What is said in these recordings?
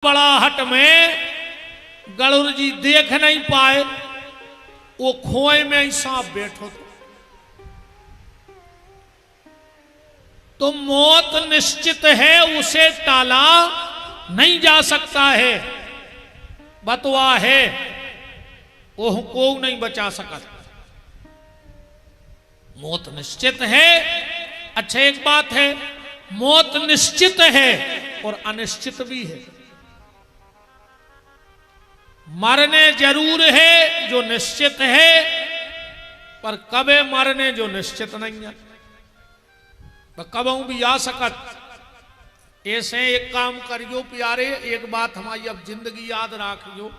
बड़ा हट में गणुर जी देख नहीं पाए, वो खोए में ही सांप बैठो तो मौत निश्चित है, उसे टाला नहीं जा सकता है। बतवा है वो को नहीं बचा सका, मौत निश्चित है। अच्छा एक बात है, मौत निश्चित है और अनिश्चित भी है। मरने जरूर है जो निश्चित है, पर कबे मरने जो निश्चित नहीं है, तो कबहू भी आ सकत। ऐसे एक काम करियो प्यारे, एक बात हमारी अब जिंदगी याद राखियो,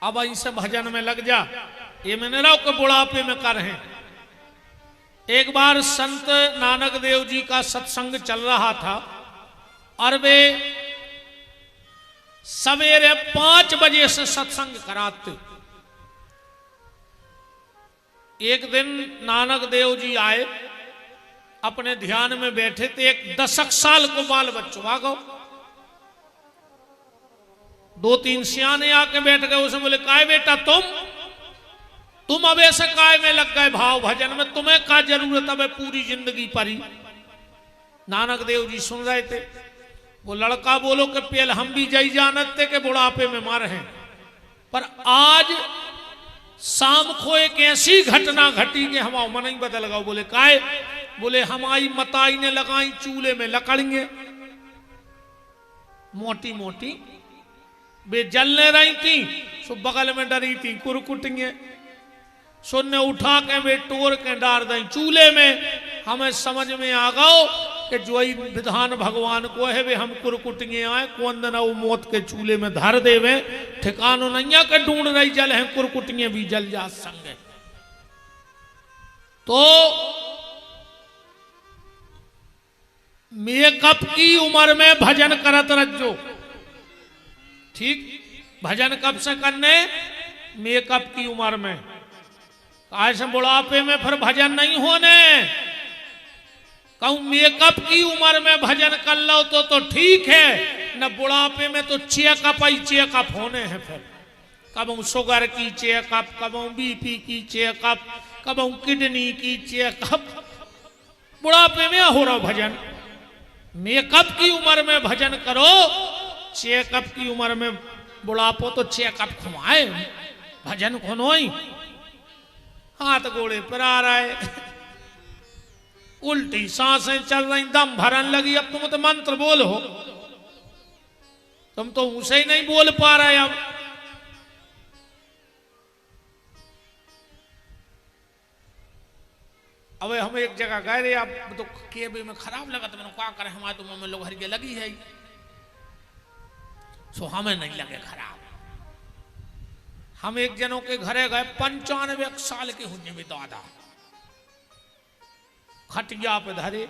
अब इनसे भजन में लग जा। ये मैंने रहो के बुढ़ापे में कर हैं। एक बार संत नानक देव जी का सत्संग चल रहा था और वे सवेरे 5 बजे से सत्संग कराते। एक दिन नानक देव जी आए, अपने ध्यान में बैठे थे। एक 10 साल को बाल बच्चों आ गो, 2-3 सियाने आके बैठ गए। उसे बोले काय बेटा तुम अब ऐसे काय में लग गए भाव भजन में, तुम्हें क्या जरूरत अब पूरी जिंदगी परी। नानक देव जी सुन रहे थे। वो लड़का बोलो कि पेल हम भी जई जानत थे कि बुढ़ापे में मर हैं, पर आज शाम को एक ऐसी घटना घटी कि हमारा मन ही बदल गया। बोले काय? बोले हमारी मताई ने लगाई चूल्हे में लकड़ियां मोटी मोटी, वे जलने रही थी, सो बगल में डरी थी कुरकुटियां, सुनने उठा के वे टोर के डार दें चूल्हे में। हमें समझ में आ गओ कि जो विधान भगवान को है वे हम कुरकुटियां आए, कौन दिन वो मौत के चूल्हे में धर देवे, ठिकानो नैया के ढूंढ रही जल है, कुरकुटियां भी जल जा संगे। तो मेकअप की उम्र में भजन करत रजो, ठीक? भजन कब से करने? मेकअप की उम्र में। ऐसे बुढ़ापे में फिर भजन नहीं होने। कहूं मेकअप की उम्र में भजन कर लो तो ठीक है, न बुढ़ापे में तो चेकअप ही चेकअप होने हैं। फिर कब शुगर की चेकअप, कब बीपी की चेकअप, कब किडनी की चेकअप। बुढ़ापे में हो रहा भजन। मेकअप की उम्र में भजन करो, चेकअप की उम्र में बुढ़ापो तो चेकअप खुमाए, भजन खुनोई। हाथ घोड़े पर आ रहा है, उल्टी सांसें चल रही, दम भरन लगी। अब तुम तो मंत्र बोलो, तुम तो उसे ही नहीं बोल पा रहे। अब हम एक जगह गए रे, अब तो केबे में खराब लगा, तो मैंने क्या करें, हमारे तो में लोग हर के लगी है, सो हमें नहीं लगे खराब। हम एक जनों के घरे गए, 95 साल के होने में दादा, खटिया पे धरे,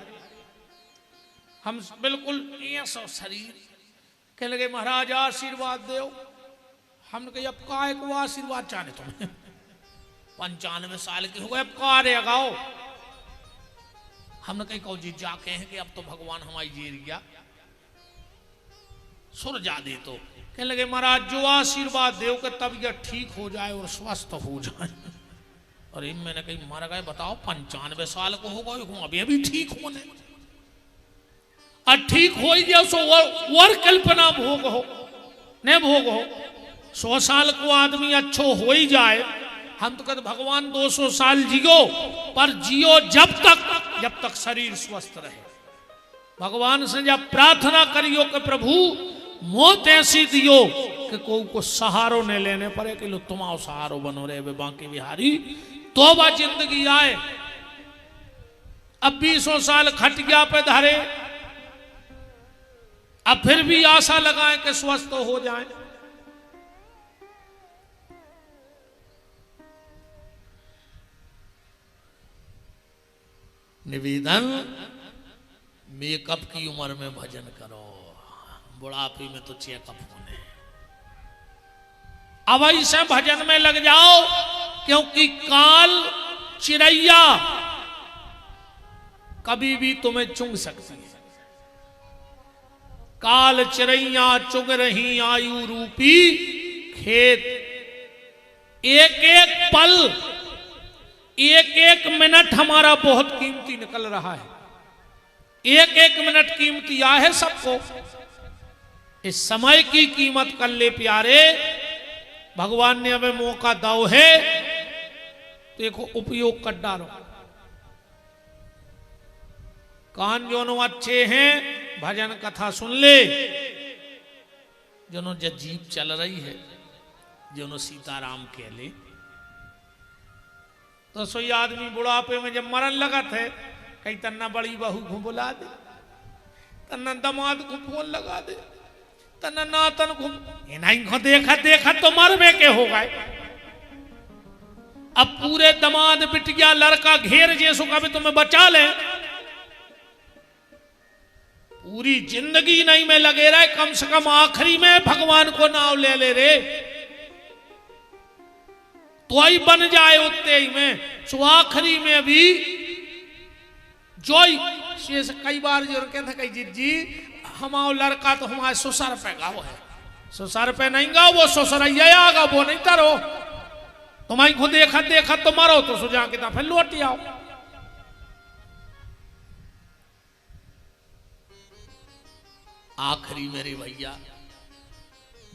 हम बिल्कुल ऐसा शरीर, कह लगे महाराज आशीर्वाद दो। हमने कहा अब काय को आशीर्वाद चाहे तुम्हें, 95 साल के हो गए, अब का रे गाओ। हमने कही कहो जी जाके हैं कि अब तो भगवान हमारी जीर गया, सुर जा दे। तो कहने लगे महाराज जो आशीर्वाद दो कि तबीयत ठीक हो जाए और स्वस्थ हो जाए। और इन मैंने कही मर गए, बताओ 95 साल को हो गए हूं, अभी ठीक होने, और ठीक हो जाए सो और कल्पना भोग हो न भोग हो। 100 साल को आदमी अच्छो हो ही जाए। हम तो कहते भगवान 200 साल जियो, पर जियो जब तक शरीर स्वस्थ रहे। भगवान से जब प्रार्थना करियो कि प्रभु मौत ऐसी दियो कि को सहारो न लेने पड़े, कि लो तुम्हारो सहारो बनो रहे वे बांके बिहारी, तो वह जिंदगी आए। अब 20 साल खटिया पे धरे, अब फिर भी आशा लगाएं कि स्वस्थ हो जाएं। निवेदन, मेकअप की उम्र में भजन करो, बुढ़ापे में तो चेकअप होने। अब ऐसे भजन में लग जाओ, क्योंकि काल चिड़ैया कभी भी तुम्हें चुंग सकती है। काल चिरैया चुग रही आयु रूपी खेत। एक एक पल, एक एक मिनट हमारा बहुत कीमती निकल रहा है। एक एक मिनट कीमती है सबको। इस समय की कीमत कर ले प्यारे। भगवान ने हमें मौका दाओ है, देखो उपयोग कर डालो। कान जोनो अच्छे हैं भजन कथा सुन ले। जोनो जीप चल रही है, जोनो सीताराम कह ले, तो सोई आदमी बुढ़ापे में जब मरन लगा थे, कहीं तन्ना बड़ी बहू को बुला दे, तन्ना दामाद को फोन लगा दे, तन्ना नातन को नहीं को देखा देखा तो मर में के हो गए। अब पूरे दामाद बिटिया लड़का घेर जैसो का भी तुम्हें बचा ले। पूरी जिंदगी नहीं में लगे रहे, कम से कम आखिरी में भगवान को नाम ले ले रे, तो ही बन जाए उतने ही में। सो आखिरी में भी जोई शेष कई बार जो कहते कई जी हमारा लड़का तो हमारे ससुर पे गाओ है, ससुर पे नहीं गाओ, वो ससुरैया आगा वो नहीं तरो। तुम्हारी खुद देखा देखा तो मरो, तो सुझा के फिर लौट आओ। आखिरी मेरे भैया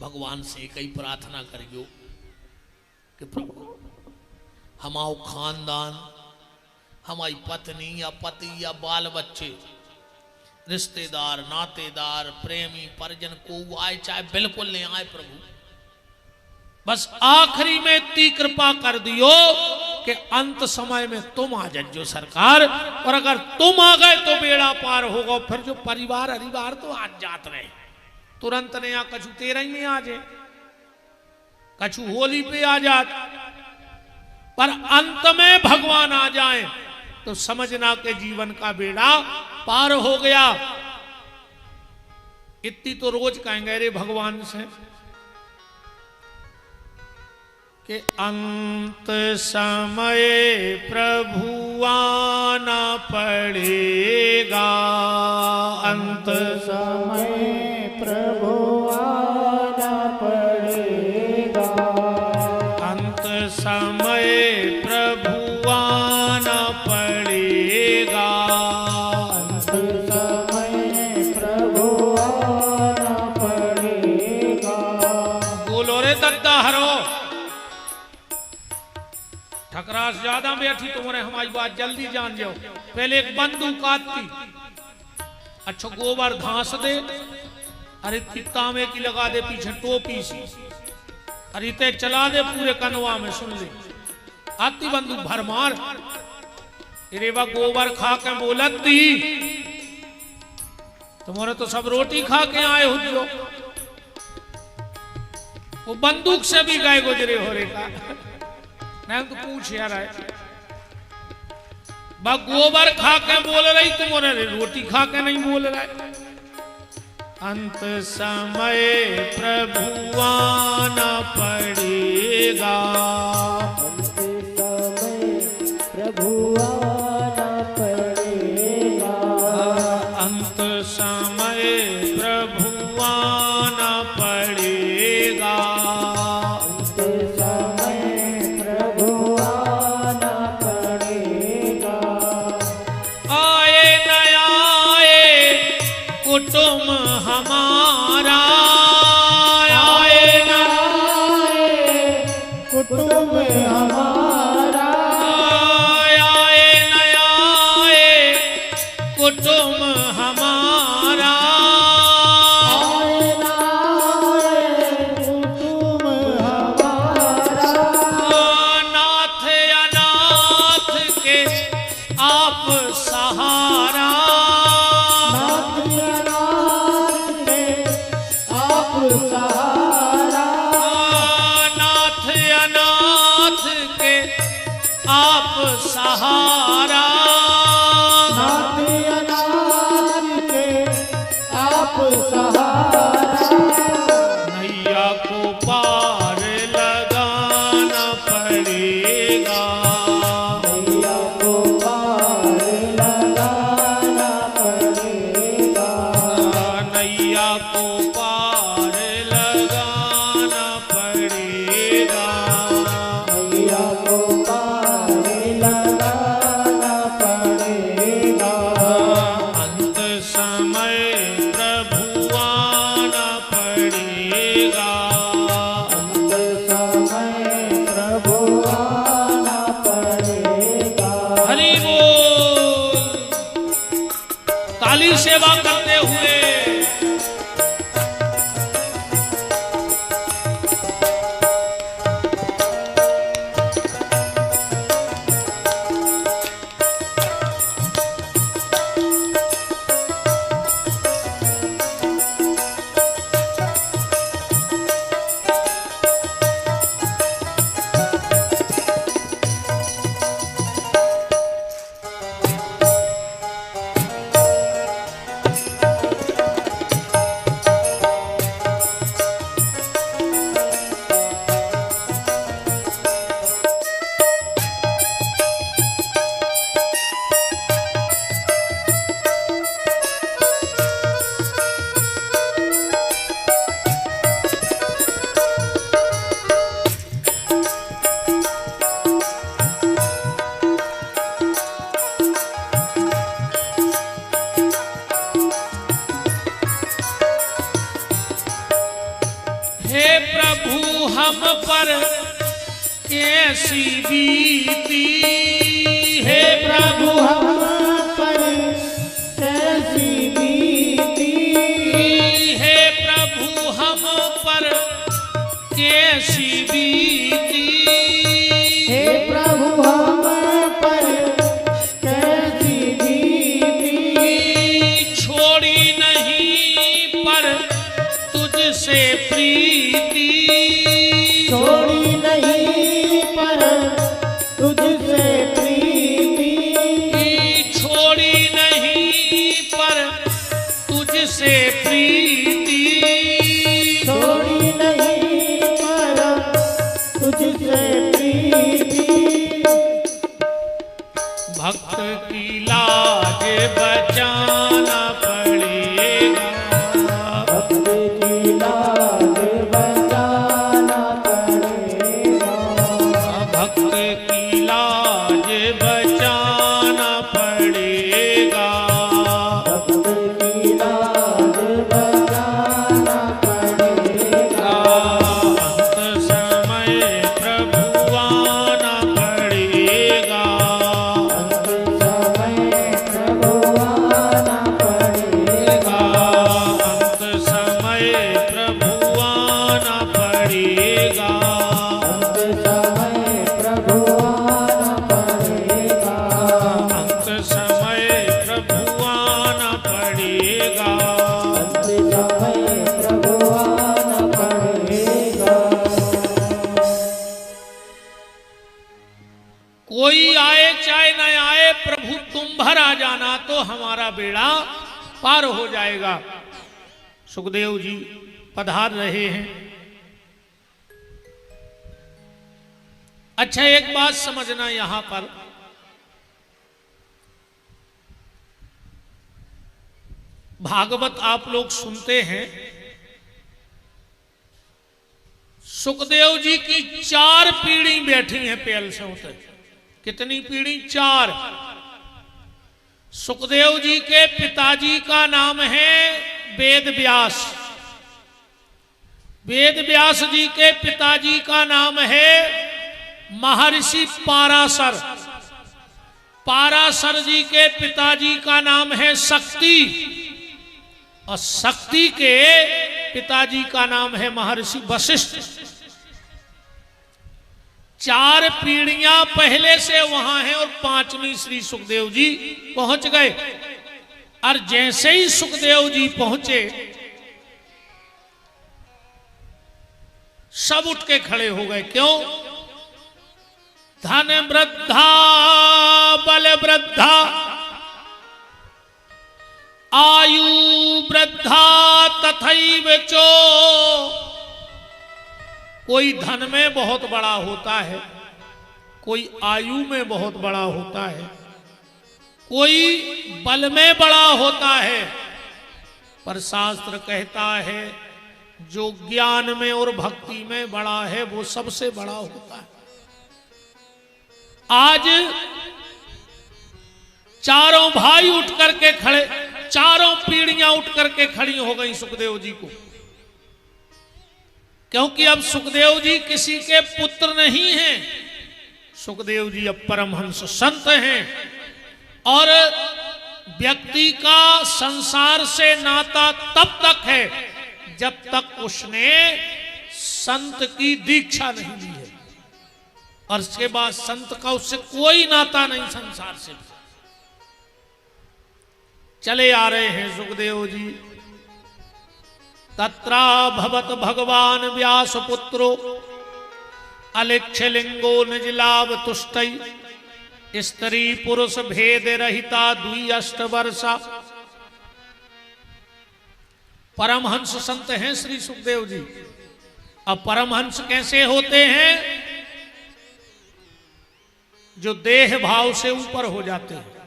भगवान से कई प्रार्थना करियो कि प्रभु हमारा खानदान, हमारी पत्नी या पति या बाल बच्चे, रिश्तेदार नातेदार प्रेमी परिजन को आए चाहे बिल्कुल नहीं आए प्रभु, बस आखिरी में इतनी कृपा कर दियो कि अंत समय में तुम आ जाओ सरकार। और अगर तुम आ गए तो बेड़ा पार होगा। फिर जो परिवार हरिवार तो आज जात रहे, तुरंत ने या कछु तेरह में आ जाए, कछु होली पे आ जात, पर अंत में भगवान आ जाए तो समझना के जीवन का बेड़ा पार हो गया। इतनी तो रोज कहेंगे रे भगवान से कि अंत समय प्रभु आना पड़ेगा, अंत समय प्रभु आना पड़ेगा, अंत समय प्रभु आना पड़ेगा, अंत समय प्रभु आना पड़ेगा। बोलो रे दद्दा हरो, ठकरास ज्यादा बैठी तुम्हारे हमारी बात जल्दी जान जाओ। पहले एक बंदूक आती, अच्छा गोबर घास दे, अरे तांबे की लगा दे पीछे टोपी सी, अरे ते चला दे पूरे कनवा में, सुन ले आती बंदूक भरमार। अरे वह गोबर खा के बोलत दी, तुम्हारे तो सब रोटी खा के आए हो जो, वो बंदूक से भी गए गुजरे हो रे का नहीं तो पूछ यार है। बा गोबर खा के बोल रही, तुम्हारे रोटी खा के नहीं बोल रहे। अंत समय प्रभु आना पड़ेगा, अंत समय प्रभु आना पड़ेगा, अंत समय प्रभु आना पड़ेगा, अंत समय प्रभु आना पड़ेगा। आए न आए कुटुंब हमारा, आए न आए कुटुंब हमारा, आए न आए कुटुंब हमारा, आए ना आए कुटुंब हमारा, नाथ अनाथ के आप सहारा, नाथ अनाथ के आप सहारा, नाथ अनाथ के आप सहारा, नाथ अनाथ के आप सहारा। नैया को पार लगाना पड़ेगा, नैया को पार लगाना पड़ेगा, नैया नैया को पार लगाना पड़ेगा। नैया को पार लगाना पड़ेगा। अंत समय प्रभु आना पड़ेगा। अंत समय प्रभु आना पड़ेगा। हरि बोल। काली सेवा करते हुए हे प्रभु हम पर कैसी बीती। हे प्रभु हम पर कैसी बीती। हे प्रभु हम पर कैसी बीती। हे प्रभु हम पर कैसी बीती। छोड़ी नहीं पर तुझसे प्रीति। छोड़ी नहीं पर तुझसे प्रीति। छोड़ी नहीं पर तुझसे प्रीति। छोड़ी नहीं पर तुझसे प्रीति। भक्त की लाज बचाना पड़ेगा। भक्त की लाज बचाना पड़ेगा। भक्त की लाज बचाना पड़ेगा। भक्त की लाज बचाना पड़ेगा। अंत समय प्रभु आना पड़ेगा। अंत समय प्रभु आना पड़ेगा। अंत समय प्रभु आना पड़ेगा। अंत समय प्रभु आना पड़ेगा। अंत समय प्रभु आना पड़ेगा। अंत समय प्रभु आना पड़ेगा। कोई आए चाहे न आए, प्रभु तुम भर आ जाना तो हमारा बेड़ा पार हो जाएगा। सुखदेव जी पधार रहे हैं। अच्छा, एक बात समझना यहां पर, भागवत आप लोग सुनते हैं, सुखदेव जी की 4 पीढ़ी बैठी हैं पेल से होते। कितनी पीढ़ी? 4। सुखदेव जी के पिताजी का नाम है वेद व्यास। वेद व्यास जी के पिताजी का नाम है महर्षि पाराशर। पाराशर जी के पिताजी का नाम है शक्ति, और शक्ति के पिताजी का नाम है महर्षि वशिष्ठ। 4 पीढ़ियां पहले से वहां हैं और 5वीं श्री सुखदेव जी पहुंच गए। और जैसे ही सुखदेव जी पहुंचे, सब उठ के खड़े हो गए। क्यों? धन वृद्धा बल वृद्धा आयु वृद्धा तथैव चो। कोई धन में बहुत बड़ा होता है, कोई आयु में बहुत बड़ा होता है, कोई बल में बड़ा होता है, पर शास्त्र कहता है जो ज्ञान में और भक्ति में बड़ा है वो सबसे बड़ा होता है। आज चारों भाई उठ करके खड़े, चारों पीढ़ियां उठ करके खड़ी हो गई सुखदेव जी को, क्योंकि अब सुखदेव जी किसी के पुत्र नहीं हैं। सुखदेव जी अब परमहंस संत हैं और व्यक्ति का संसार से नाता तब तक है जब तक उसने संत की दीक्षा नहीं ली है, और इसके बाद संत का उससे कोई नाता नहीं संसार से। चले आ रहे हैं सुखदेव जी। तत्रा भवत भगवान व्यास पुत्रो अलिक्षलिंगो निजलाभ तुष्टि स्त्री पुरुष भेद रहिता द्वि अष्ट वर्षा। परमहंस संत हैं श्री सुखदेव जी। अब परमहंस कैसे होते हैं? जो देह भाव से ऊपर हो जाते हैं।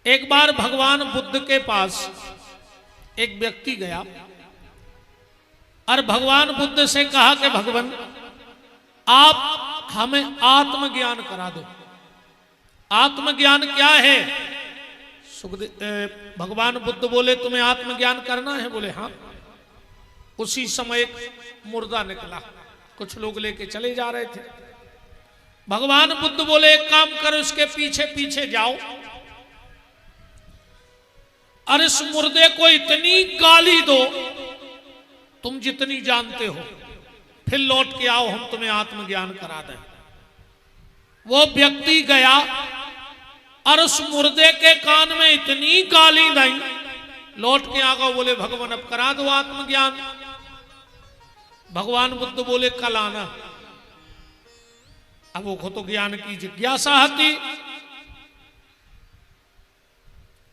एक बार भगवान बुद्ध के पास एक व्यक्ति गया और भगवान बुद्ध से कहा कि भगवान आप हमें आत्मज्ञान करा दो। आत्मज्ञान क्या है? भगवान बुद्ध बोले तुम्हें आत्मज्ञान करना है? बोले हाँ। उसी समय एक मुर्दा निकला, कुछ लोग लेके चले जा रहे थे। भगवान बुद्ध बोले एक काम करो, इसके पीछे पीछे जाओ और इस मुर्दे को इतनी गाली दो तुम जितनी जानते हो, फिर लौट के आओ, हम तुम्हें आत्मज्ञान करा दें। वो व्यक्ति गया और उस मुर्दे के कान में इतनी गाली दी, लौट के आ गए। बोले भगवान अब करा दो आत्मज्ञान। भगवान बुद्ध बोले कल आना। अब वो तो ज्ञान की जिज्ञासा थी।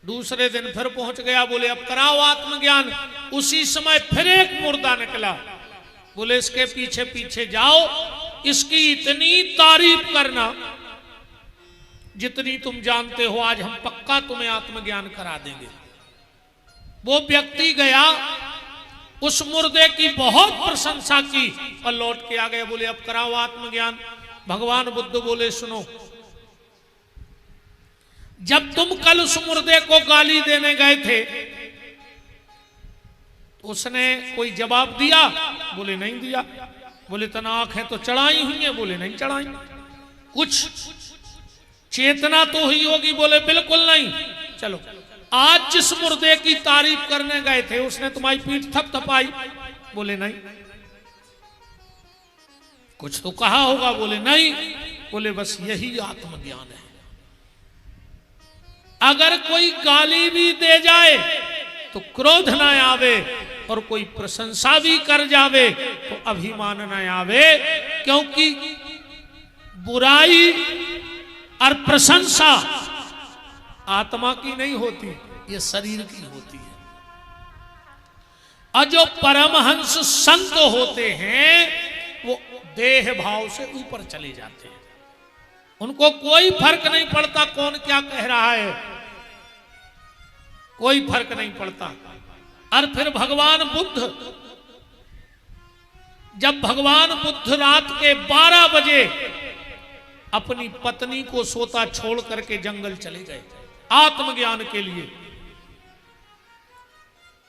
दूसरे दिन फिर पहुंच गया, बोले अब कराओ आत्मज्ञान। उसी समय फिर एक मुर्दा निकला, बोले इसके पीछे पीछे जाओ, इसकी इतनी तारीफ करना जितनी तुम जानते हो, आज हम पक्का तुम्हें आत्मज्ञान करा देंगे। वो व्यक्ति गया, उस मुर्दे की बहुत प्रशंसा की और लौट के आ गए। बोले अब कराओ आत्मज्ञान। भगवान बुद्ध बोले सुनो, जब तुम कल उस मुर्दे को गाली देने गए थे उसने कोई जवाब दिया? बोले नहीं दिया। बोले तनाक है तो चढ़ाई हुई है? बोले नहीं चढ़ाई। कुछ चेतना तो हुई होगी? बोले बिल्कुल नहीं। चलो आज जिस मुर्दे की तारीफ करने गए थे उसने तुम्हारी पीठ थपथपाई? बोले नहीं। कुछ तो कहा होगा? बोले नहीं। बोले बस यही आत्मज्ञान है। अगर कोई गाली भी दे जाए तो क्रोध ना आवे, और कोई प्रशंसा भी कर जावे तो अभिमान ना आवे, क्योंकि बुराई और प्रशंसा आत्मा की नहीं होती, ये शरीर की होती है। और जो परमहंस संत होते हैं वो देह भाव से ऊपर चले जाते हैं। उनको कोई फर्क नहीं पड़ता कौन क्या कह रहा है, कोई फर्क नहीं पड़ता। और फिर भगवान बुद्ध, जब भगवान बुद्ध रात के 12 बजे अपनी पत्नी को सोता छोड़ करके जंगल चले गए आत्मज्ञान के लिए,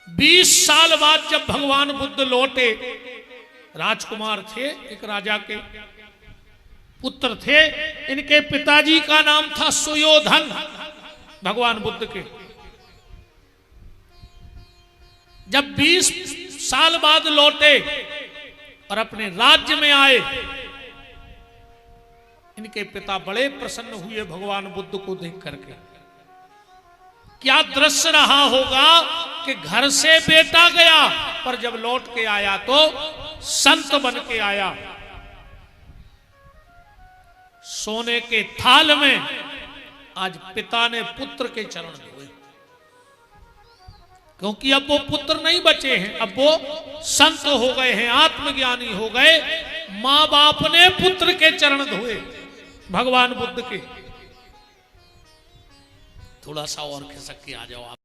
20 साल बाद जब भगवान बुद्ध लौटे, राजकुमार थे, एक राजा के पुत्र थे। इनके पिताजी का नाम था सुयोधन, भगवान बुद्ध के। जब 20 साल बाद लौटे और अपने राज्य में आए, इनके पिता बड़े प्रसन्न हुए भगवान बुद्ध को देख करके। क्या दृश्य रहा होगा कि घर से बेटा गया, पर जब लौट के आया तो संत बन के आया। सोने के थाल में आज पिता ने पुत्र के चरण धोए, क्योंकि अब वो पुत्र नहीं बचे हैं, अब वो संत हो गए हैं, आत्मज्ञानी हो गए। मां बाप ने पुत्र के चरण धोए भगवान बुद्ध के। थोड़ा सा और खिसक के आ जाओ आप।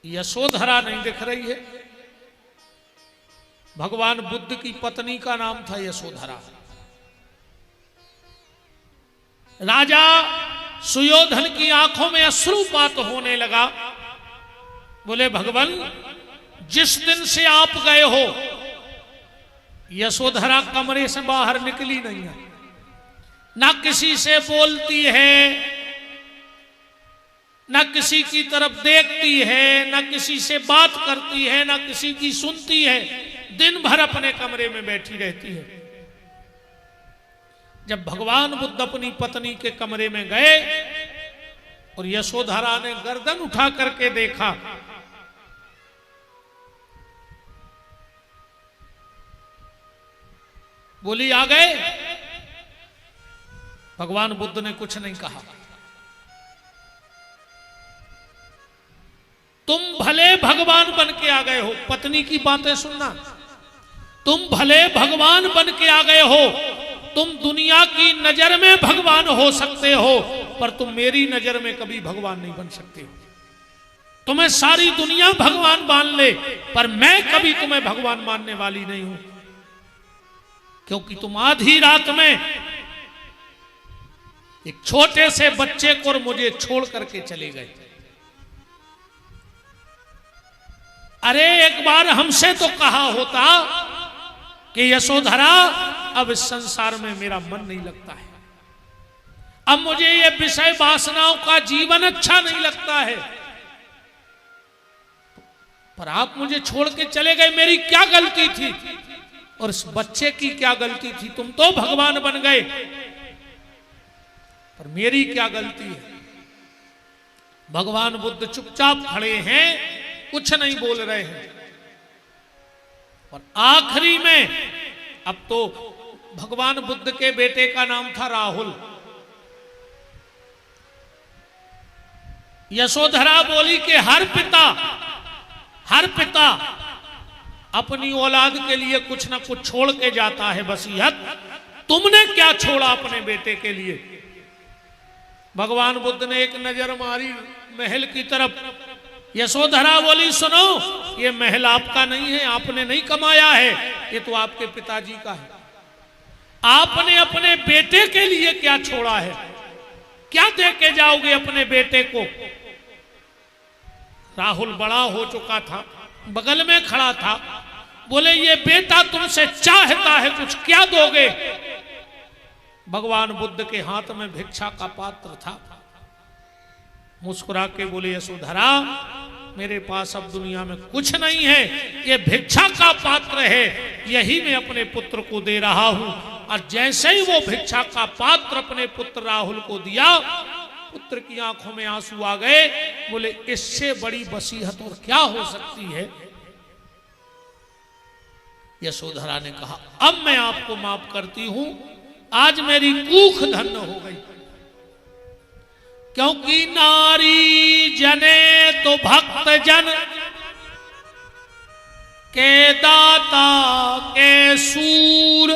यशोधरा नहीं दिख रही है। भगवान बुद्ध की पत्नी का नाम था यशोधरा। राजा सुयोधन की आंखों में अश्रुपात होने लगा। बोले भगवान, जिस दिन से आप गए हो यशोधरा कमरे से बाहर निकली नहीं है, ना किसी से बोलती है, ना किसी की तरफ देखती है, ना किसी से बात करती है, ना किसी की सुनती है, दिन भर अपने कमरे में बैठी रहती है। जब भगवान बुद्ध अपनी पत्नी के कमरे में गए और यशोधरा ने गर्दन उठा करके देखा, बोली आ गए। भगवान बुद्ध ने कुछ नहीं कहा। तुम भले भगवान बन के आ गए हो, पत्नी की बातें सुनना, तुम भले भगवान बन के आ गए हो, तुम दुनिया की नजर में भगवान हो सकते हो, पर तुम मेरी नजर में कभी भगवान नहीं बन सकते हो। तुम्हें सारी दुनिया भगवान मान ले, पर मैं कभी तुम्हें भगवान मानने वाली नहीं हूं, क्योंकि तुम आधी रात में एक छोटे से बच्चे को और मुझे छोड़ करके चले गए। अरे एक बार हमसे तो कहा होता कि यशोधरा, अब इस संसार में मेरा मन नहीं लगता है, अब मुझे ये विषय वासनाओं का जीवन अच्छा नहीं लगता है, पर आप मुझे छोड़ के चले गए, मेरी क्या गलती थी? और इस बच्चे की क्या गलती थी? तुम तो भगवान बन गए, पर मेरी क्या गलती है? भगवान बुद्ध चुपचाप खड़े हैं, कुछ नहीं बोल रहे हैं। और आखिरी में, अब तो भगवान बुद्ध के बेटे का नाम था राहुल, यशोधरा बोली कि हर पिता अपनी औलाद के लिए कुछ ना कुछ छोड़ के जाता है वसीयत, तुमने क्या छोड़ा अपने बेटे के लिए? भगवान बुद्ध ने एक नजर मारी महल की तरफ। यशोधरा बोली, सुनो, ये महल आपका नहीं है, आपने नहीं कमाया है, ये तो आपके पिताजी का है। आपने अपने बेटे के लिए क्या छोड़ा है? क्या दे के जाओगे अपने बेटे को? राहुल बड़ा हो चुका था, बगल में खड़ा था। बोले, ये बेटा तुमसे चाहता है, कुछ क्या दोगे? भगवान बुद्ध के हाथ में भिक्षा का पात्र था। मुस्कुरा के बोले, यशोधरा, मेरे पास अब दुनिया में कुछ नहीं है, ये भिक्षा का पात्र है, यही मैं अपने पुत्र को दे रहा हूं। और जैसे ही वो भिक्षा का पात्र अपने पुत्र राहुल को दिया, पुत्र की आंखों में आंसू आ गए। बोले, इससे बड़ी वसीयत और क्या हो सकती है? यशोधरा ने कहा, अब मैं आपको माफ करती हूं, आज मेरी कूख धन्य हो गई, क्योंकि नारी जने तो भक्त जन के दाता के सूर,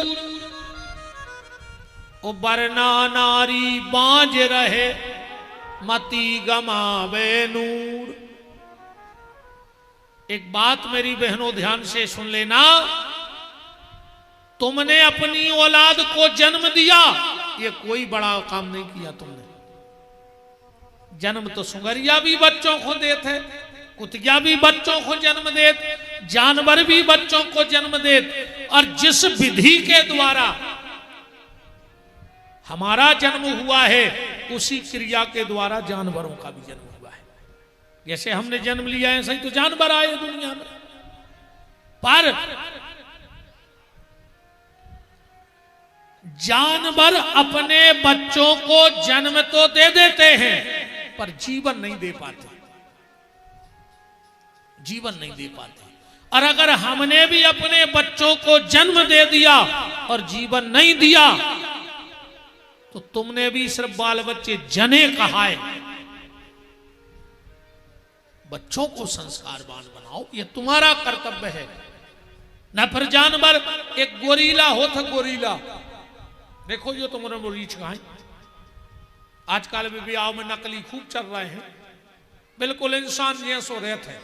ओ वरना नारी बांझ रहे मती गमावे नूर। एक बात मेरी बहनों ध्यान से सुन लेना, तुमने अपनी औलाद को जन्म दिया, ये कोई बड़ा काम नहीं किया तुमने। जन्म तो सुगरिया भी बच्चों को देते, कुतिया भी बच्चों को जन्म देते, जानवर भी बच्चों को जन्म देते। और जिस विधि के द्वारा हमारा जन्म हुआ है, उसी क्रिया के द्वारा जानवरों का भी जन्म हुआ है। जैसे हमने जन्म लिया है, ऐसे ही तो जानवर आए दुनिया में। पर जानवर अपने बच्चों को जन्म तो दे देते हैं, पर जीवन नहीं दे पाते, जीवन नहीं दे पाते। और अगर हमने भी अपने बच्चों को जन्म दे दिया और जीवन नहीं दिया, तो तुमने भी सिर्फ बाल बच्चे जने कहा है। बच्चों को संस्कारवान बनाओ, ये तुम्हारा कर्तव्य है। न फिर जानवर, एक गोरीला हो था, गोरीला देखो, ये तो मेरे रीछ का है। आजकल भी ब्याह में नकली खूब चल रहे हैं, बिल्कुल इंसान जैसो रहते हैं।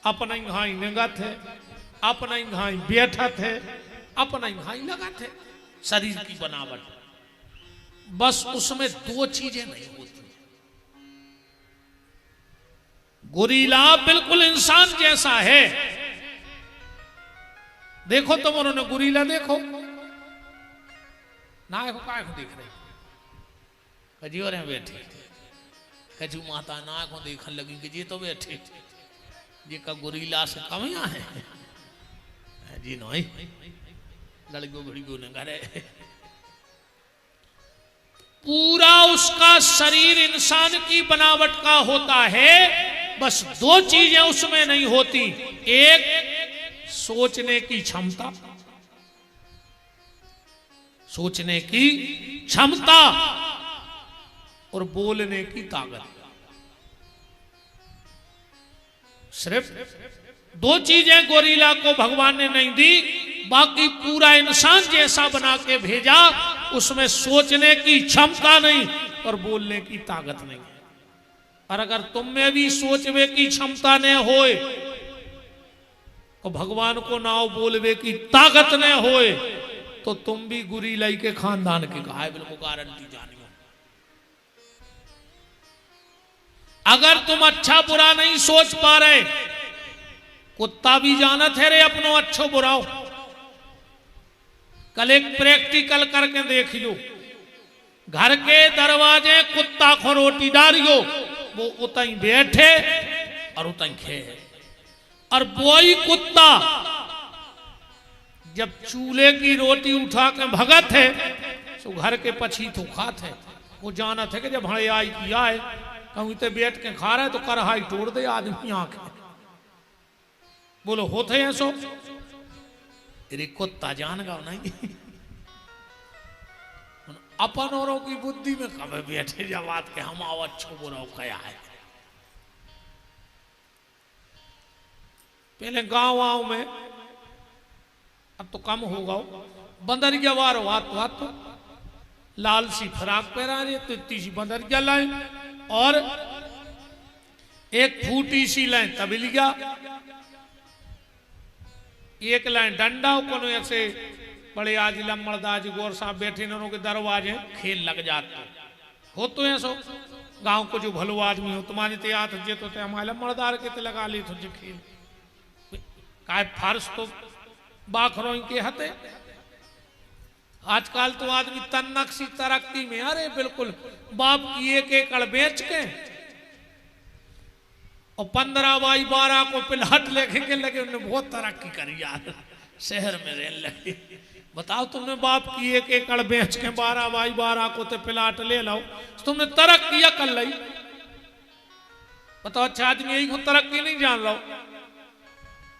अपना ही घाई निगा थे, अपना ही घाई बैठा थे, अपना ही घाई लगा थे। शरीर की बनावट, बस उसमें दो चीजें नहीं होती। गोरीला बिल्कुल इंसान जैसा है। देखो तुम, उन्होंने गोरीला देखो ना, काय को देख रहे कजियो रहे बैठे, कजू माता ना को देखने लगी कि ये तो बैठे ये का गोरीला से कम यहाँ है जी नहीं लड़कियों बड़ियों ने करे। पूरा उसका शरीर इंसान की बनावट का होता है, बस दो चीजें उसमें नहीं होती। एक सोचने की क्षमता, सोचने की क्षमता और बोलने की ताकत। सिर्फ दो चीजें गोरीला को भगवान ने नहीं दी, बाकी पूरा इंसान जैसा बना के भेजा। उसमें सोचने की क्षमता नहीं और बोलने की ताकत नहीं। और अगर तुम में भी सोचने की क्षमता न होए और भगवान को नाव बोलवे की ताकत न होए तो तुम भी गोरीलाई के खानदान के कहा बिल्कुल गारंटी जानियो। अगर तुम अच्छा बुरा नहीं सोच पा रहे, कुत्ता भी जानत है रे अपनो अच्छो बुराओ। कल एक प्रैक्टिकल करके देखियो, घर के दरवाजे कुत्ता को रोटी डालियो, वो उतई बैठे और उतई खे। और वही कुत्ता जब चूल्हे की रोटी उठा के भगत है तो घर के पछी तो खात है। वो जानत है कि जब हड़े आई की आए कहीं तो बैठ के खा रहे तो करहाई तोड़ दे आदमी आके। बोलो होते हैं सो तेरे कुत्ता जान गा नहीं। अपन औरों की बुद्धि में कब बैठे जब बात के हम आओ अच्छो बुरा क्या है। पहले गांव में, अब तो कम होगा, बंदरिया वार वात तो लाल सी फराक पहरा रही तो इतनी सी बंदरिया लाए और एक फूटी सी लाए तबलिया, एक लाइन डंडा को ऐसे बड़े आज लम्बड़दाज गौर साहब बैठे इन्होंने के दरवाजे खेल लग जाते हो तो ऐसो गांव को जो भलो आदमी हो तुम्हारे ते हाथ जे तो हमारे लम्बड़दार के ते लगा ली तो खेल काय फारस तो बाखरों के हते। आजकल तो आदमी तन्नक सी तरक्की में, अरे बिल्कुल बाप की एक एकड़ बेच के और 15 बाई 12 को पिलाट लेके के लगे। उन्होंने बहुत तरक्की करी यार, शहर में रहने लगे। बताओ तुमने बाप की एक एकड़ बेच के 12 बाई 12 को तो पिलाट ले लो, तुमने तरक्की कर ली। बताओ अच्छा आदमी यही को तरक्की नहीं जान लो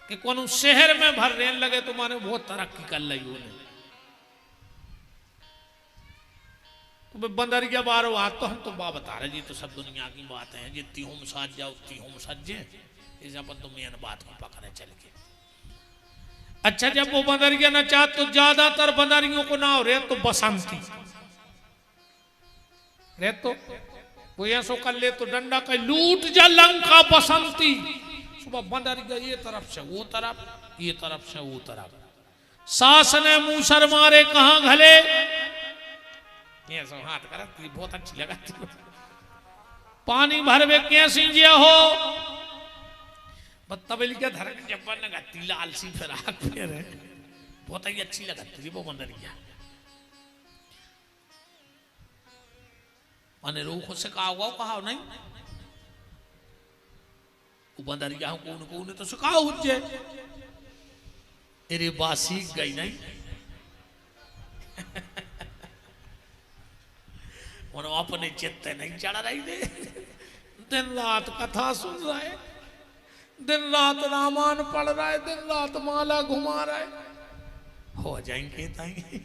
कि कौन शहर में भर रहने लगे तो माने बहुत तरक्की कर ली उन्हें। तो बंदरिया बारो हाथ तो हम तो बा बता रहे जी, तो सब दुनिया की बात है। जितनी हम साज जाओ उतनी हम सज्जे, इस अपन तो मेन बात को पकड़े चल के। अच्छा जब वो बंदरिया ना चाह तो ज्यादातर बंदरियों को ना हो रहे तो बसंती रे, तो वो ऐसो कर ले तो डंडा का लूट जा लंका बसंती। सुबह बंदरिया ये तरफ से वो तरफ, ये तरफ से वो तरफ। सास ने मूसर मारे कहाँ घले, ये सब हाथ करा बहुत अच्छी लगा। पानी भरवे कैसी जे हो बत्तबली के धर के जब्बर ने गत्ती लाल सी फराक पहने, बहुत ही अच्छी लगती वो बंदरिया। माने रूह से कहा हुआ कहा नहीं, वो बंदरिया को तो सिखाओ हुज्जे तेरे बासी गई नहीं। अपने चित्ते नहीं चढ़ रही दे, दिन रात कथा सुन रहा है, दिन रात रामायण पढ़ रहा है, दिन रात माला घुमा रहा है, हो जाएंगे ताएंगे।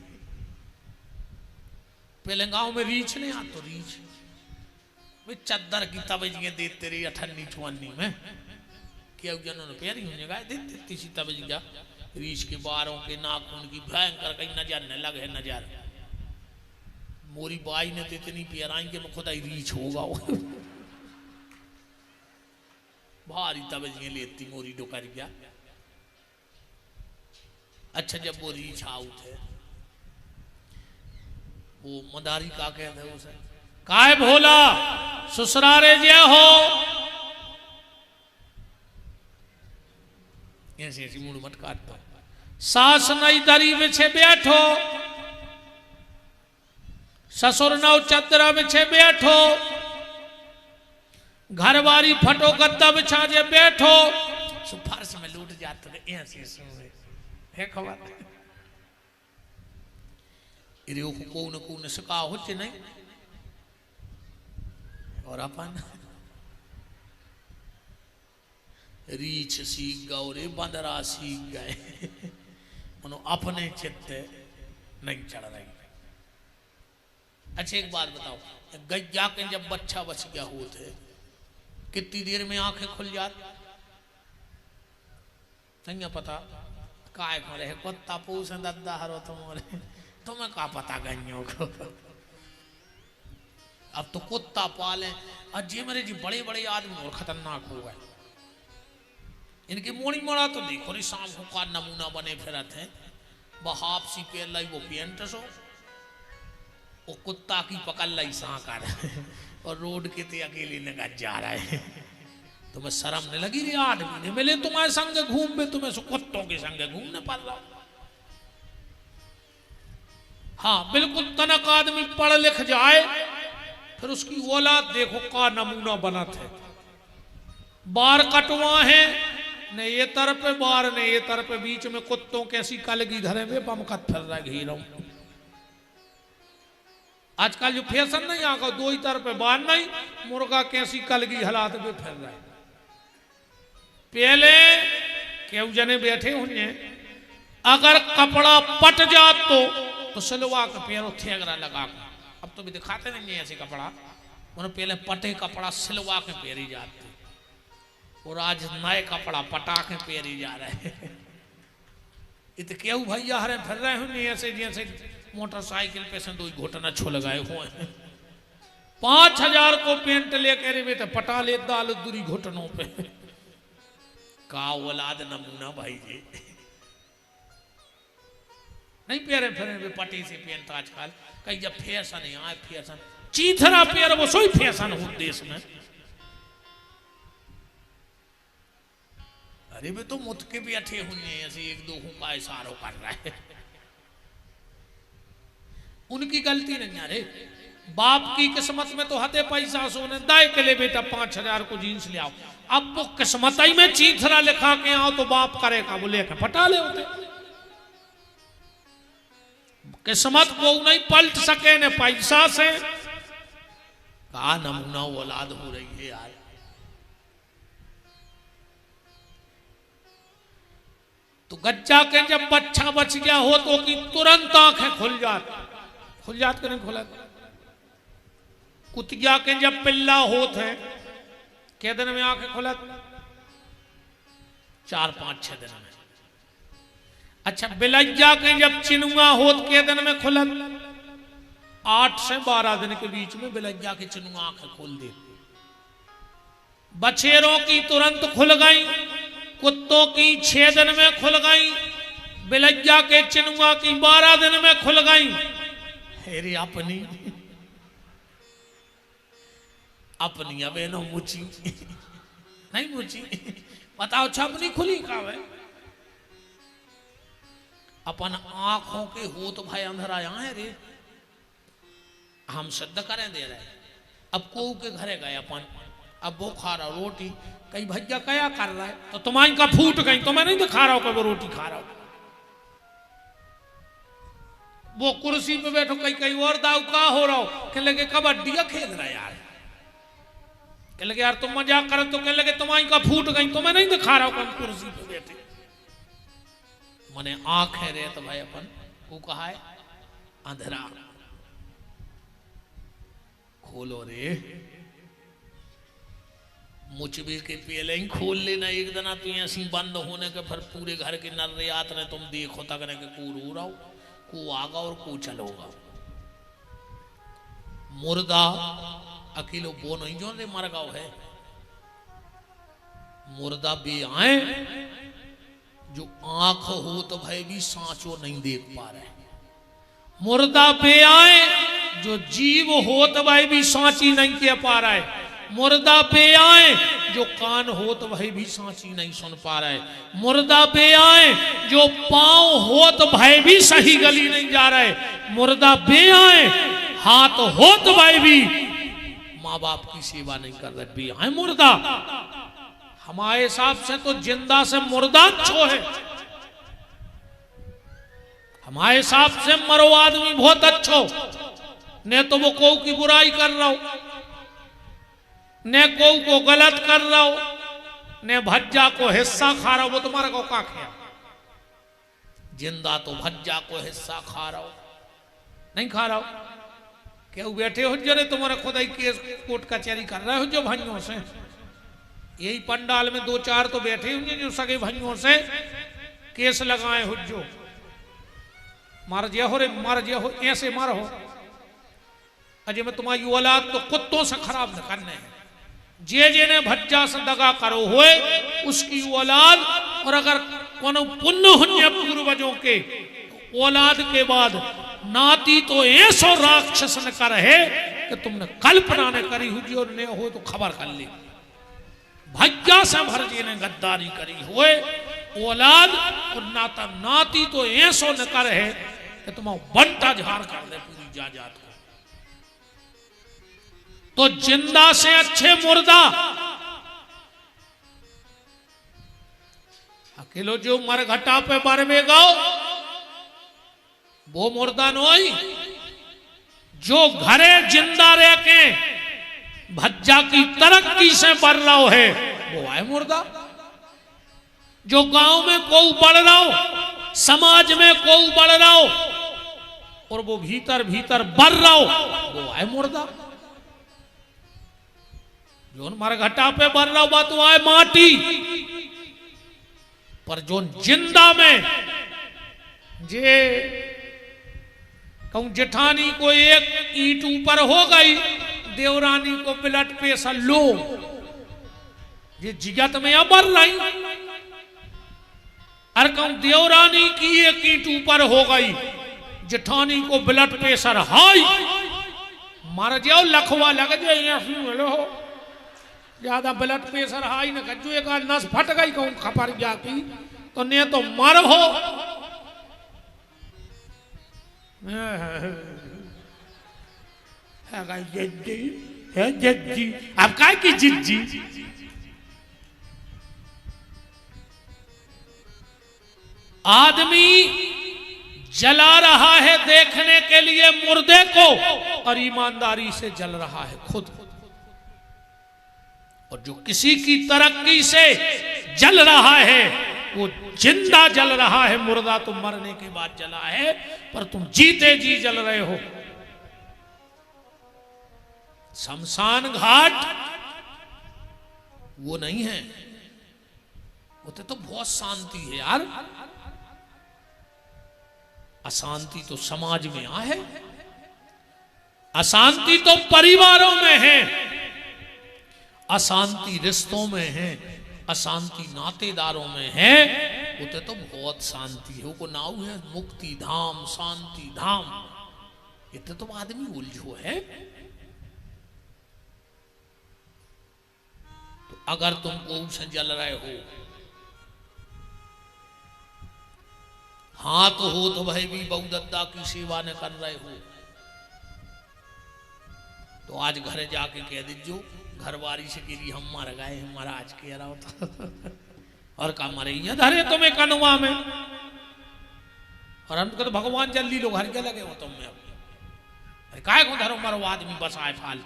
पहले गांव में रीछ नहीं आ तो रीछ चद्दर की तबजियां देते रही 98-94 में क्या जनों प्यारी होने का देती सी तबजिया रीछ के बारों के नाखून की भयंकर कहीं नजर न लगे नजर। मोरी बाई ने तो इतनी प्याराई के खुदा ही रीछ होगा। भारी तबजियां लेती मोरी डोकर गया। अच्छा जब वो रीछ आउट है वो मदारी का कहते हैं उसे काय भोला ससुरारे जय हो ऐसी ऐसी मुड़ मत काटता। सास नई दरी बिछे बैठो ससुर नौ चदरा बिछे बैठो घरवारी फटो गद्दा बिछा जे बैठो फर्श में लूट जाते ऐसे है खबर को न सका होचे नहीं और अपन रीछ सीख गए रे बंदरा सीख गए मनो अपने चित्त नहीं चढ़ रही। अच्छा एक बात बताओ गैया के जब बच्चा बच गया होते कितनी देर में आंखें खुल जाती नहीं पता काय को रहे कुत्ता पूछ दद्दा हरो तुम्हें का पता गइयों को। अब तो कुत्ता पाले अजी मेरे जी बड़े बड़े आदमी और खतरनाक हो गए। इनकी मोड़ी मोड़ा तो देखो रे शाम को का नमूना बने फिरत है बहाप सी पे लाई वो पेंट सो वो कुत्ता की पकड़ लाई सांकर और रोड के ते अकेले निकल जा रहा है। तुम्हें शर्म नहीं लगी रे आदमी ने मिले तुम्हारे संग घूम पे तुम्हें सो कुत्तों के संग घूमने पड़ रहा। हाँ बिल्कुल तनक आदमी पढ़ लिख जाए फिर उसकी औलाद देखो का नमूना बना थे बार कटवा है न ये तरफ बार ने ये तरफ बीच में कुत्तों कैसी कलगी धरे में बमकत फिर रहा घीरों। आजकल जो फैशन नहीं आगा दो ही तरफ बार नहीं मुर्गा कैसी कलगी हालात में फिर रहा है। पहले क्यों जने बैठे होंगे अगर कपड़ा पट जात तो सिलवा के पैरों थेगरा लगा कर अब तो भी दिखाते नहीं है ऐसे कपड़ा उन्हें पहले पटे कपड़ा सिलवा के पैरी जाते और आज नए कपड़ा पटा के पैरी जा रहे इत क्यों भैया हरे फिर रहे होंगे ऐसे जैसे मोटरसाइकिल पे से दो घुटना छो लगाए हुए हैं 5000 को पेंट लेकर तो पटा ले दाल दूरी घुटनों पे का औलाद नमूना भाई जी नहीं पेरे फिर पटी से पेंट आजकल कहीं जब फैशन है आए फैशन चीथरा पेर वो सोई फैशन हो देश में। अरे वे तो मुत के भी अठे हुए ऐसे एक दो का इशारों कर रहा है उनकी गलती नहीं अरे बाप की किस्मत में तो हते पैसा सोने दाए के लिए बेटा 5000 को जीन्स ले आओ अब वो किस्मत ही में चीथरा लिखा के आओ तो बाप करेगा वो लेकर पटा ले होते किस्मत को नहीं पलट सके न पैसा से का नमूना औलाद हो रही है यार। तो गच्चा के जब बच्चा बच गया हो तो कि तुरंत आंखें खुल जात के नहीं खुला। कुतिया के जब पिल्ला होत है के दिन में आंखें खुला 4-5-6 दिन में। अच्छा बिलैया के जब चिनुआ होत के दिन में खुलत 8 से 12 दिन के बीच में बिलैया के चिनुआ आंखें खोल दे। बछेरों की तुरंत खुल गई कुत्तों की 6 दिन में खुल गई बिलैया के चिनुआ की 12 दिन में खुल गई। हेरी अपनी अबे न मुची नहीं मुची बताओ छपनी खुली का है अपन आंखों के हो तो भाई अंधेरा यहाँ है रे हम सिद्ध करें दे रहे। अब को के घरे गए अपन अब वो खा रहा रोटी कहीं भैया क्या कर रहा है तो तुम्हारी का फूट गई तो मैं नहीं दिखा रहा हूं कि वो रोटी खा रहा हूं। वो कुर्सी पे बैठो कहीं कहीं और दाव का हो रहा हो कह लगे कबड्डी खेल रहा है यार कह लगे यार तुम मजाक कर तो कह लगे तुम्हारी का फूट गई तो मैं नहीं दिखा रहा हूं कुर्सी पे बैठे मने आंख है रे तो भाई अपन को कहा है अंधेरा खोलो रे मुचबे के पहले ही खोल लेना एक दिन तो ऐसी बंद होने के फिर पूरे घर के नर यात ने तुम देखो तक ने को रो रहा हो को आगा और को चलोगा। मुर्दा अकेलो वो नहीं जो मर गाओ है मुर्दा बे आए जो आंख हो तो भाई भी सांचो नहीं देख पा रहे। मुर्दा बे आए जो जीव हो तो भाई भी सांची नहीं कह पा रहा है। मुर्दा बे आए जो कान हो तो भाई भी सांची नहीं सुन पा रहा है। मुर्दा बे आए जो पांव हो तो भाई भी सही गली नहीं जा रहा है। मुर्दा बे आए हाथ हो तो भाई भी माँ बाप की सेवा नहीं कर रहे। बे आए मुर्दा। हमारे हिसाब से तो जिंदा से मुर्दा अच्छो है। हमारे हिसाब से मरो आदमी बहुत अच्छो। ने तो वो को की बुराई कर रहा हो, ने को गलत कर रहा हो, ने भज्जा को हिस्सा खा रहा हो। वो तुम्हारा को का खाया? जिंदा तो भज्जा को हिस्सा खा रहा हो, नहीं खा रहा हो। क्या बैठे हो जरे तुम्हारा खुदा ही केस कोर्ट कचहरी कर रहे हो जो भाइयों से। यही पंडाल में 2-4 तो बैठे होंगे जो सगे भाइयों से केस लगाए हो जो मार दिया हो रे, मार दिया हो, ऐसे मार हो। अजय में तुम्हारी औलाद तो कुत्तों से खराब न करने हैं। जे ने भज्जा से दगा करो हुए उसकी औलाद, और अगर कोनो पुण्य हो पूर्वजों के औलाद के बाद नाती तो ऐसो राक्षस न कर है कि तुमने कल्पना ने करी हो ने हो तो खबर कर ले। भज्जा से भरजी ने गद्दारी करी हुए औलाद और नाता नाती तो ऐसो न कर है कि तुम बंटा झाड़ कर ले पूरी जायदाद को। तो जिंदा से अच्छे मुर्दा। अकेलो जो मरघटा पे मरवे गाओ वो मुर्दा नोई। जो घरे जिंदा रह के भज्जा की तरक्की से बढ़ रहा है वो है मुर्दा। जो गांव में कोई बढ़ रहा हो, समाज में कोई बढ़ रहा हो और वो भीतर भीतर बढ़ रहा हो वो है मुर्दा। जो मरघटा पे बढ़ रहा हो बात वो है माटी। पर जो जिंदा में जे कहूं जेठानी को एक ईंट ऊपर हो गई, देवरानी को ब्लड प्रेशर लो, ये जिगत में अमर रही। अरे कहूं देवरानी की एक ईंट ऊपर हो गई, जेठानी को ब्लड प्रेशर हाई, मर जाओ लखवा लग जाए। ज्यादा ब्लड प्रेशर हाई न कर, एक नस फट गई कहूं खपर जाती तो ने तो मर हो। जज्जी अब काय की जिज्जी। आदमी जला रहा है देखने के लिए मुर्दे को और ईमानदारी से जल रहा है खुद। और जो किसी की तरक्की से जल रहा है वो जिंदा जल रहा है। मुर्दा तो मरने के बाद जला है पर तुम जीते जी जल रहे हो। शमशान घाट वो नहीं है, होते तो बहुत शांति है यार। अशांति तो समाज में आ है, अशांति तो परिवारों में है, अशांति रिश्तों में है, अशांति नातेदारों में है। होते तो बहुत शांति है। वो नाव है मुक्ति धाम शांति धाम। इतने तो आदमी उलझो है। तो अगर तुम कोप से जल रहे हो, हाथ हो तो भाई भी बहुदत्ता की सेवा न कर रहे हो, तो आज घर जाके कह दीजिए घरवारी से गिरी हम मर गए, हमारा आज कह रहा होता और का मरे धरे तुम्हें कनुआ में। और हम तो भगवान जल्दी लो घर के लगे हो तुम में। अरे काय को धरो मरो आदमी बस आए फाल।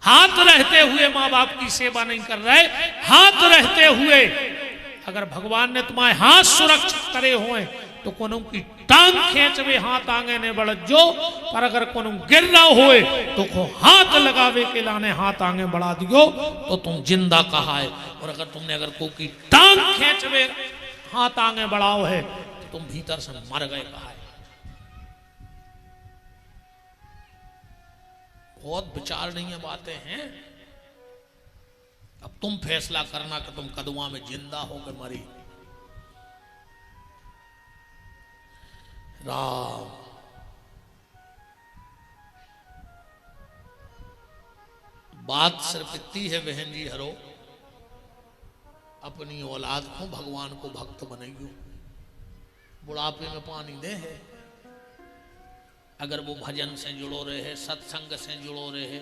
हाथ रहते हुए माँ बाप की सेवा नहीं कर रहे। हाथ रहते हुए अगर भगवान ने तुम्हारे हाथ सुरक्षित करे हुए तो कोनो की टांग खींचवे हाथ आगे ने बढ़ जो। पर अगर कोनो गिर रहा होए तो को हाथ लगावे के लाने हाथ आगे बढ़ा दियो तो तुम जिंदा कहा है। और अगर तुमने अगर को की टांग खींचवे हाथ आगे बढ़ाओ है तो तुम भीतर से मर गए कहा है। बहुत विचार नहीं है, बातें हैं। अब तुम फैसला करना कि तुम कदवा में जिंदा हो के मरी। राम बात सिर्फ इतनी है बहन जी हरो, अपनी औलाद को भगवान को भक्त बनाइयो। बुढ़ापे में पानी दे है, अगर वो भजन से जुड़ो रहे, सत्संग से जुड़ो रहे।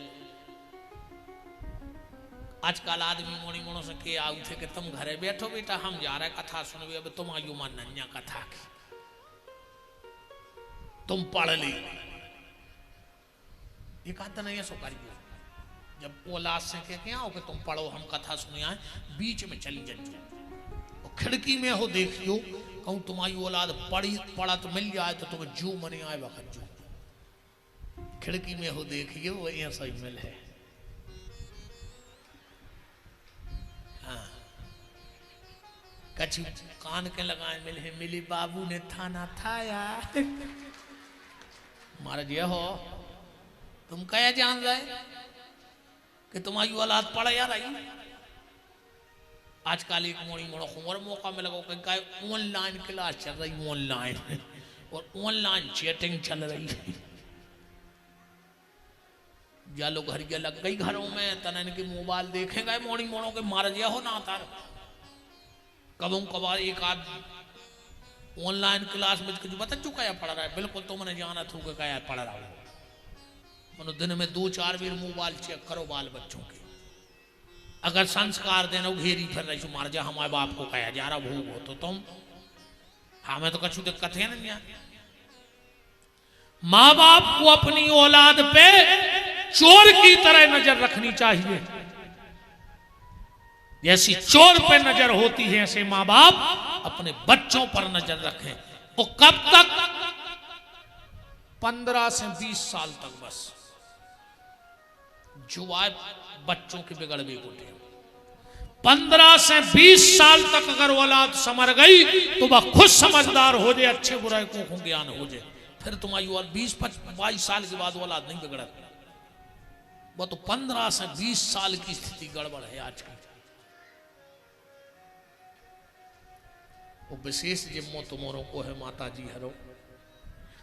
आजकल आदमी मोड़ी मोड़ों से के आउ थे कि तुम घरे बैठो बेटा, हम जा रहे कथा सुनबे। अब तुम आयु मान नन्या कथा की, तुम पढ़ ली एक आध नहीं सो करियो। जब औलाद से कह के आओ कि तुम पढ़ो हम कथा सुने आए, बीच में चली जाइयो और खिड़की में हो देखियो, कहूँ तुम्हारी औलाद पढ़ा तो मिल जाए तो तुम्हें जो मने आए वक्त जो। खिड़की में हो देखियो वो ऐसा ही मिल है। हाँ कछु कान के लगाए मिल है, मिली बाबू ने थाना था यार। महाराज ये हो तुम क्या जान रहे कि तुम्हारी औलाद पढ़ या रही। आजकल एक मोड़ी मोड़ो और मौका मिला कि ऑनलाइन क्लास चल रही, ऑनलाइन और ऑनलाइन चैटिंग चल रही है। या लोग घर के लग गई घरों में तन इनके मोबाइल देखेंगे मोड़ी मोड़ों के मार दिया हो ना तार। कबों कबार एक आध ऑनलाइन क्लास में कुछ बता चुका है पढ़ रहा है, बिल्कुल तुमने जाना था कि क्या पढ़ रहा हो। मनो दिन में 2-4 बार मोबाइल चेक करो बाल बच्चों के। अगर संस्कार देना घेरी फिर रही मार जा हमारे बाप को कहा जा रहा भूख हो तो तुम हमें तो कछु दिक्कत है नहीं। माँ बाप को अपनी औलाद पे चोर की तरह नजर रखनी चाहिए। जैसी चोर पे नजर होती है ऐसे माँ बाप अपने बच्चों पर नजर रखें। वो कब तक? 15 से 20 साल तक बस। जुआ बच्चों के बिगड़वे को थे। 15 से 20 साल तक अगर औलाद समर गई तो वह खुद समझदार हो जाए, अच्छे बुराई को ज्ञान हो जाए, फिर तुम्हारी और 20-22 साल के बाद औलाद नहीं बिगड़ा। वो तो 15 से 20 साल की स्थिति गड़बड़ है आज की। वो विशेष जिम्मो तुम्हारों को है माता जी हरो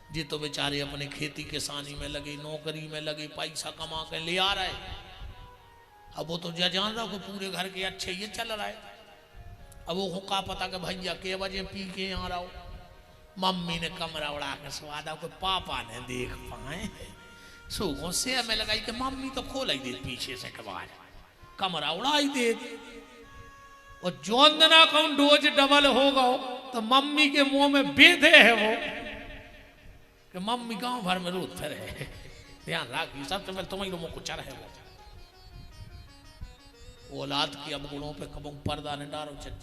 जी, तो बेचारे अपने खेती किसानी में लगे, नौकरी में लगे, पैसा कमा के ले आ रहे। अब वो तो जान रहा हो पूरे घर के अच्छे ये चल रहा है। अब वो का पता कि भैया के बजे पी के आ रहा हो, मम्मी ने कमरा उड़ा के स्वादा को पापा ने देख पाए सूखों से हमें लगाई कि मम्मी तो खोल ही दे पीछे से कबार, कमरा उड़ा ही दे। और जोन दिना कहूं डोज डबल होगा तो मम्मी के मुंह में बेधे है वो कि मम्मी गांव भर में रोत फिर है। ध्यान रखिए सबसे पहले तुम्हारी लोगों को चढ़ है वो औलाद की अब गुणों पे कब पर्दा ने डारो चल